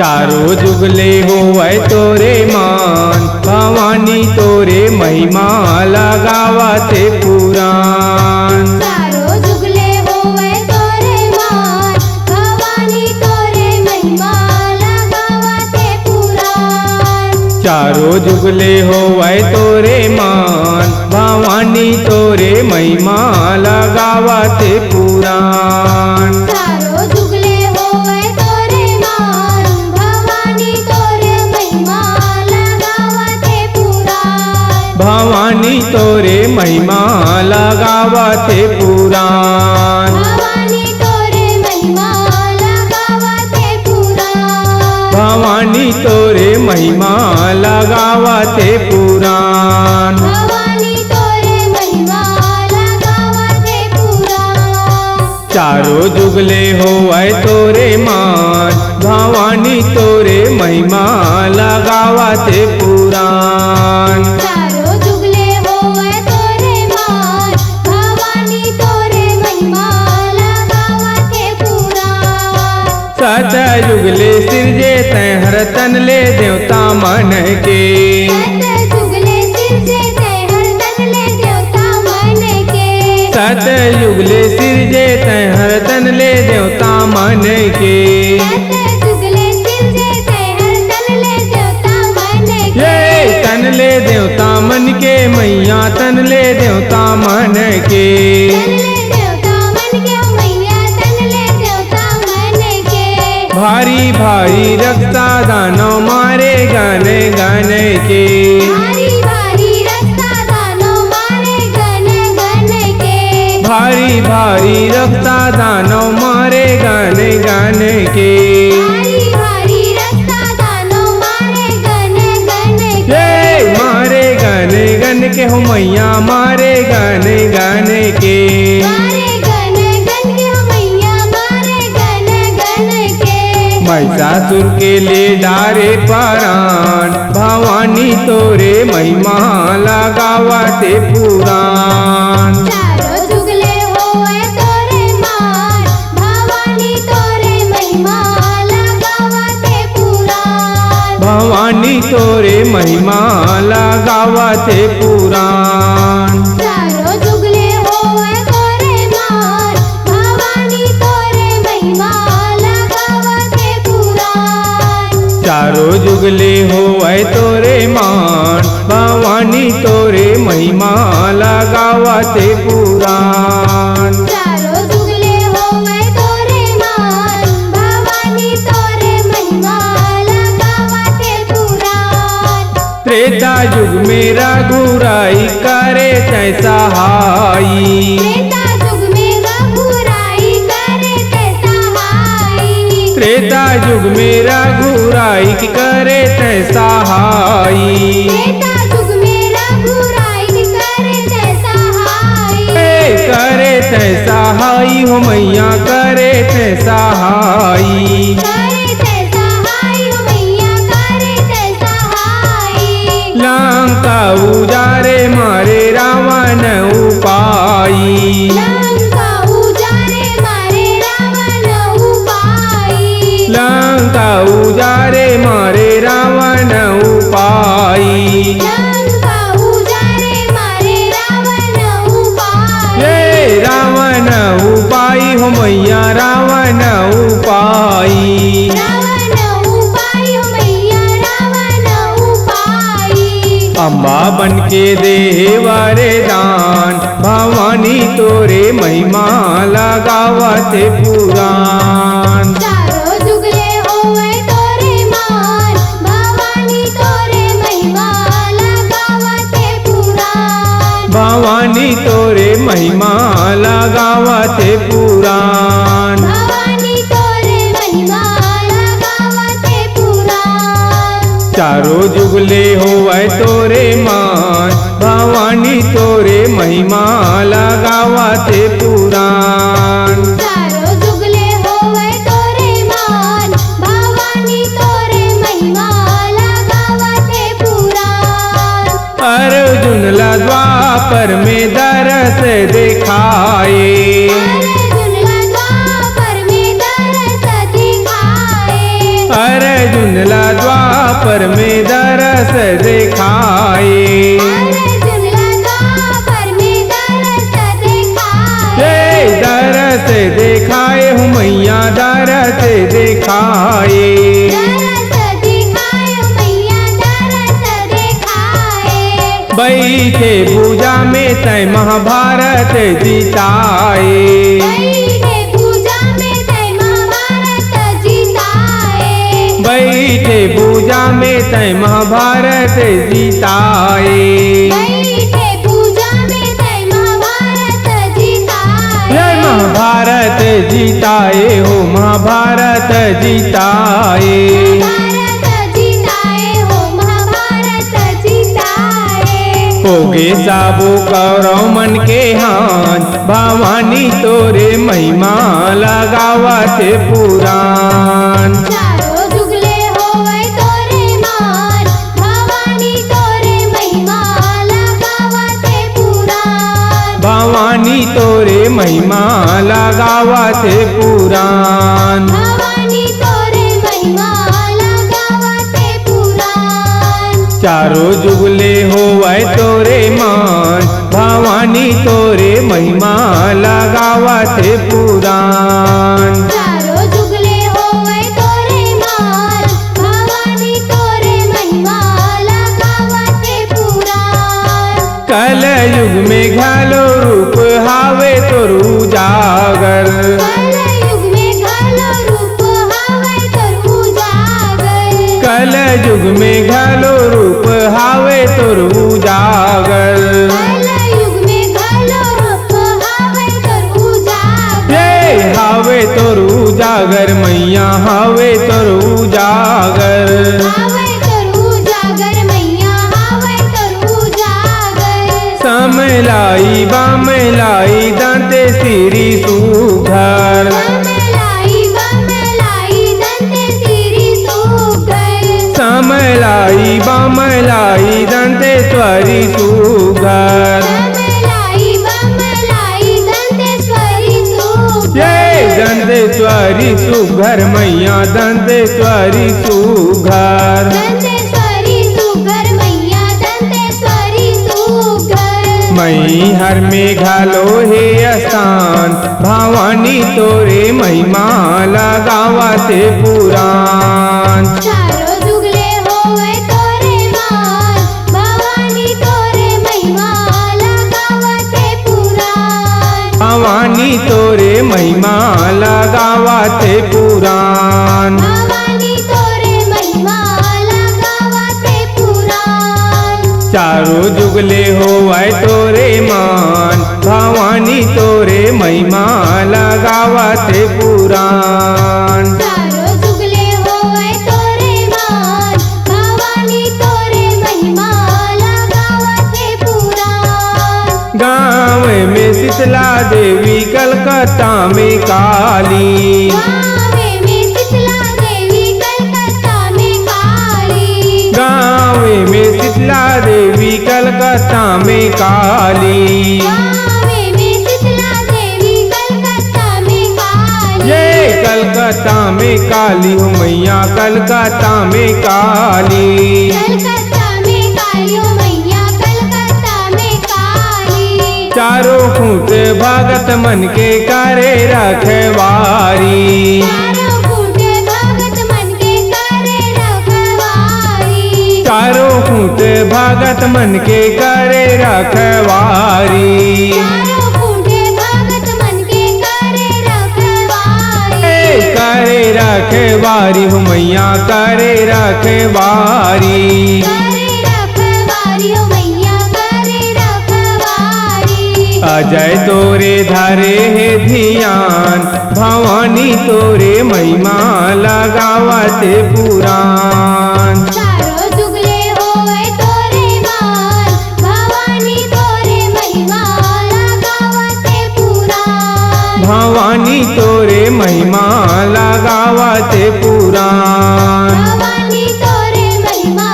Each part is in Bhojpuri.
चारों जुगले होवै तोरे मान, भवानी तोरे महिमा लगावते पुराण। चारों जुगले होवै तोरे मान, भवानी तोरे महिमा लगावते पुराण। चारों जुगले होवै तोरे मान, भवानी तोरे महिमा लगावते पुराण। चारों जुगले होवै तोरे मान, भवानी तोरे महिमा लगावते पुराण। भवानी तोरे महिमा लगावते पुराण। भवानी तोरे महिमा लगावते पुराण। भवानी तोरे महिमा लगावते पुराण। भवानी तोरे महिमा लगावते पुराण। चारों जुगले होवै तोरे मान, भवानी तोरे महिमा लगावते पुराण। चारों जुगले होवै तोरे मान, भवानी तोरे महिमा लगावते पुराण। सत जुगले सिरजे तैहर तन ले देवता मन के। सत जुगले सिरजे तैहर तन ले देवता मन के। सत जुगले सिरजे तैहर तन ले देवता मन के। सत जुगले सिरजे तैहर तन ले देवता मन के। ये तन ले देवता मन के, मैया तन ले देवता मन के। तन ले देवता मन के, मैया तन ले देवता मन के। भारी भारी रक्षा दानव मारे गाने गाने के। भारी भारी रक्षा दानव मारे गन गन के। भारी भारी रक्षा दानव मारे गाने गाने के। भारी भारी रक्षा दानव मारे गन गन के। ये मारे गाने गाने के हो मैया, मारे गाने गाने के। मारे गन गन के, मैया मारे गन गन के। महिषासुर के ले डारे प्राण, भवानी तोरे महिमा लगावते पुराण। चारों जुगले होवै तोरे मान, भवानी तोरे महिमा लगावते पुराण। भवानी तोरे महिमा लगावते पुराण। चारों जुगले होवै तोरे मान, भवानी तोरे महिमा लगावते पुराण। चारों जुगले होवै तोरे मान, भवानी तोरे महिमा लगावते पुराण। चारों जुगले होवै तोरे मान, भवानी तोरे महिमा लगावते पुराण। त्रेता युग में रघुराई करे तै सहाई। त्रेता जुग में रघुराई करे तै सहाई। त्रेता युग में रघुराई करे तै सहाई। त्रेता जुग में रघुराई करे तै सहाई। करे तै सहाई हो मैया, करे तै सहाई। करे तै सहाई हो मैया, करे तै सहाई। लंका उजारे मारे रावण उपाई। लंका उजारे मारे रावण उपाई। लंका उजारे मारे रावण उपाई। लंका उजारे मारे रावण उपाई। ये रावण उपाई हो मैया, रावण उपाई। रावण उपाई हो मैया, रावण उपाई। अम्बा बन के देवारे दान, भवानी तोरे महिमा लगावते पुराण। चारों जुगले होवै तोरे मान, भवानी तोरे महिमा लगावते पुराण। भवानी तोरे महिमा लगावते पुराण। भवानी तोरे महिमा लगावते पुराण। चारों जुगले होवै तोरे मान, भवानी तोरे महिमा लगावते पुराण। चारों जुगले होवै तोरे मान, भवानी तोरे महिमा लगावते पुराण। अर्जुन ला द्वापर में दरस दिखाए। अर्जुन ला द्वापर में दरस दिखाए। अर्जुन दरस दिखाए। दरस दिखाए मैया दरस दिखाए। बैठे पूजा में तय महाभारत जिताए। बैठे पूजा में तय महाभारत जिताए। बैठे पूजा में तय महाभारत जिताए। बैठे पूजा में तय महाभारत जिताए। जय महाभारत जिताए हो महाभारत जिताए। महाभारत जिताए हो महाभारत जिताए। होगे साबु कौरव मन के हाथ भवानी तोरे महिमा लगावते पुराण। चारों जुगले होवे तोरे मान भवानी तोरे महिमा लगावते पुराण। भवानी तोरे महिमा लगावते पुराण। भवानी तोरे महिमा लगावते पुराण। चारों जुगले होवे तोरे मान भवानी तोरे महिमा लगावते पुराण। चारों जुगले होवे तोरे मान भवानी तोरे महिमा लगावते पुराण। कल युग में घालो रूप हावे तोरू जागर। कलयुग में घालो रूप हावे तोरू जागर। कल युग में घालो रूप हावे तोरू जागर। कलयुग में घालो रूप हावे तोरू जागर। हे हावे तोरू जागर मैया हावे तोरू जागर। हावे तोरू जागर मैया हावे तोरू जागर। समलाई बामलाई दांते सिरी सुघर। समलाई बमलाई दंते सिरी सुघर। समलाई बामलाई दांते स्वरी सुघर। समलाई बमलाई दंते स्वरी सुघर। जय दंतेश्वरी सुघर मैया दंतेश्वरी सुघर। दंतेश्वरी सुघर मैया दंतेश्वरी सुघर। मई हर में घालो हे स्थान भवानी तोरे महिमा लगावते पुराण। चारों जुगले होवे तोरे मान भवानी तोरे महिमा लगावते पुराण। भवानी तोरे महिमा लगावते पुराण। भवानी तोरे महिमा लगावते पुराण। चारों जुगले होवे तोरे मान भवानी तोरे महिमा लगावते पुराण। चारों जुगले होवे तोरे मान भवानी तोरे महिमा लगावते पुराण। गाँव में शीतला देवी कलकत्ता में काली। गावे में शीतला देवी कलकत्ता में काली। गाँव में शीतला देवी कलकत्ता में काली। गावे में शीतला देवी कलकत्ता में काली। ये कलकत्ता में काली हो मैया कलकत्ता में काली। कलकत्ता में काली हो मैया कलकत्ता में काली। चारों फूट भगत मन के करे रखवारी। चारों फूट भगत मन के करे रखवारी। चारों फूट भगत मन के करे रखवारी। चारों फूट भगत मन के करे रखवारी। करे रखवारी हो मैया करे रखवारी। करे रखवारी हो मैया करे रखवारी। अजय तोरे धरे है ध्यान भवानी तोरे महिमा लगावते पुराण। चारों जुगले होवे तोरे मान भवानी तोरे महिमा लगावते पुराण। भवानी तोरे महिमा लगावते पुराण। भवानी तोरे महिमा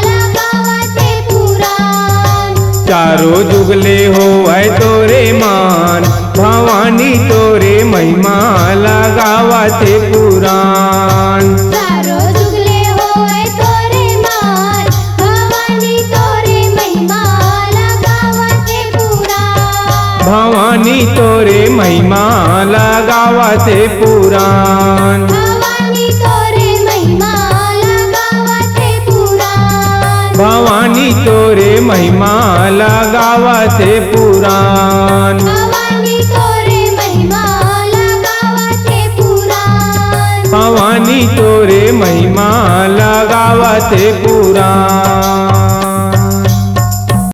लगावते पुराण। चारों जुगले होवे तोरे मान भवानी तोरे महिमा लगावते पुराण। चारों जुगले होवे तोरे मान भवानी तोरे महिमा लगावते पुराण। भवानी भवानी तोरे महिमा लगावते पुराण। भवानी तोरे महिमा लगावते पुराण। भवानी तोरे महिमा लगावते पुराण। भवानी तोरे महिमा लगावते पुराण। भवानी तोरे महिमा लगावते पुराण।